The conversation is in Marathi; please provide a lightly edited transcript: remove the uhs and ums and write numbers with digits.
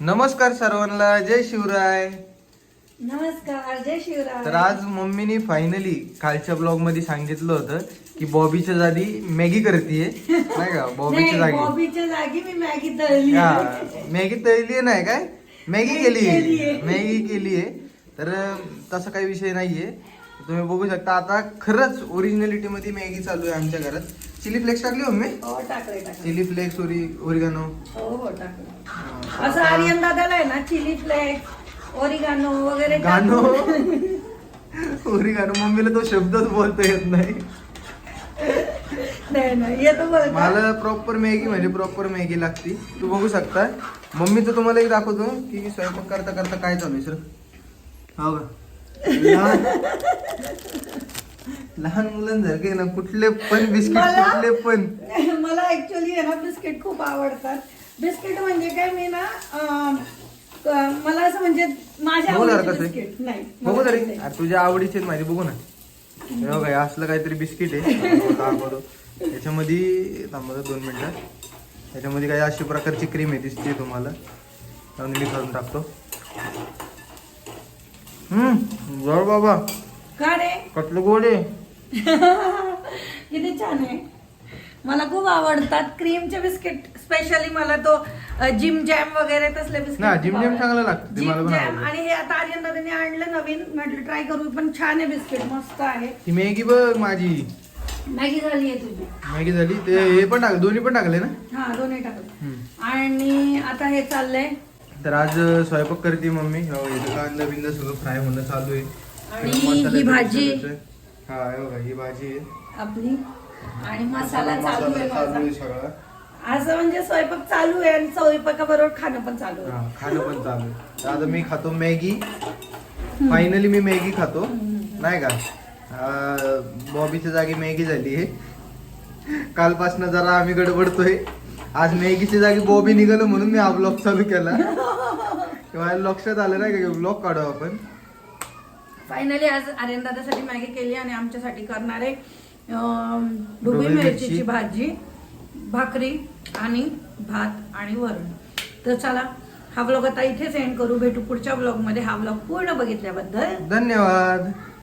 नमस्कार सर्वांना, जय शिवराय. नमस्कार, जय शिवराय. तर आज मम्मीने फायनली कालच्या ब्लॉग मध्ये सांगितलं होतं की बॉबीच्या जागी मॅगी करतीये नाही का. बॉबीच्या नाही, जागी बॉबीच्या जागी मी मॅगी तळली. मॅगी तळली नाही काय, मॅगी केलीये. केलीये. मॅगी केलीये. तर तसा काही विषय नाहीये. तुम्ही बघू शकता आता खरंच ओरिजिनलिटी मध्ये मॅगी चालू आहे आमच्या घरात. चिली फ्लेक्स टाकली मम्मी. हो, टाकले. Chilli flakes oregano. हो, टाकले. असं आर्यन दादाला आहे ना, चिली फ्लेक्स, ओरिगानो वगैरे गानो टाकून- ओरिगानो मम्मीला तो शब्दच बोलता येत नाही. नाही येतो बरं का? मला प्रॉपर मॅगी म्हणजे प्रॉपर मॅगी लागती. तू बघू शकता. मम्मीचं तुम्हाला एक दाखवतो की स्वयंपाक करता करता काय चालू आहे सर. हो का, लहान मुलांसारखे ना कुठले पण बिस्किट कुठले पण. मला ऍक्च्युअली आहे ना बिस्किट खूप आवडतात. बिस्किट म्हणजे काय, मी ना मला असं म्हणजे माझ्या बघू जरा आवडीचे कसं आहे. बिस्किट नाही बघू मला तरी आवडते. अरे तुझ्या आवडीचे माझी बघू ना. हे बघा, हे असलं काहीतरी बिस्किट आहे. दाखवतो. याच्यामध्ये थांबा 2 मिनिटं. याच्यामध्ये काही अशा प्रकारची क्रीम आहे दिसते तुम्हाला. आणि मी घालून टाकतो. गोड बाबा, का रे? कटलं गोड आहे. किती छान आहे. मला खूप आवडतात क्रीमचे बिस्किट. स्पेशली मला तो जिम जॅम वगैरे तसले बिस्किट ना, खूप जिम जॅम आवडतात. चांगलं लागतं ते, जिम मला पण जॅम. आवडतं. आणि हे आता आर्यन दादाने आणलं नवीन, म्हटलं ट्राय करू. पण छान आहे बिस्किट, मस्त आहे. ती मॅगी बघ माझी. मॅगी झाली आहे तुझी. मॅगी झाली. ते हे पण टाकले, दोन्ही पण टाकले ना. हा, दोन्ही टाकलं. आणि आता हे चाललंय. तर आज स्वयंपाक करते मम्मी. हो, इथं कांदा बिंदा सगळं फ्राय होणं चालू आहे. आणि मसाला ही भाजी. हा, हे बघा, ही भाजी आहे. आपली. आणि मसाला चालू आहे चालू आहे माझा. सगळा. असं म्हणजे स्वयंपाक चालू आहे आणि स्वयंपाकाबरोबर खाणं पण चालू आहे. हा, खाणं पण चालू आहे. तर आता मी खातो मॅगी. फायनली मी मॅगी खातो नाही का. बॉबीच्या जागी मॅगी झाली आहे. कालपासनं जरा आम्ही गडबडतोय. आज मॅगीच्या जागी बॉबी निघालं म्हणून मी हा ब्लॉग चालू केला. तेव्हा लक्षात आलं नाही का ब्लॉग काढू आपण. फायनली आज आर्यन दादासाठी मॅगी केली आणि आमच्यासाठी करणारे ढोबळी ढोबळी मिरची. मिरचीची भाजी, भाकरी आणि भात आणि वरण. तर चला, हा ब्लॉग आता इथेच एंड करू. भेटू पुढच्या ब्लॉग मध्ये. हा ब्लॉग पूर्ण बघितल्याबद्दल धन्यवाद.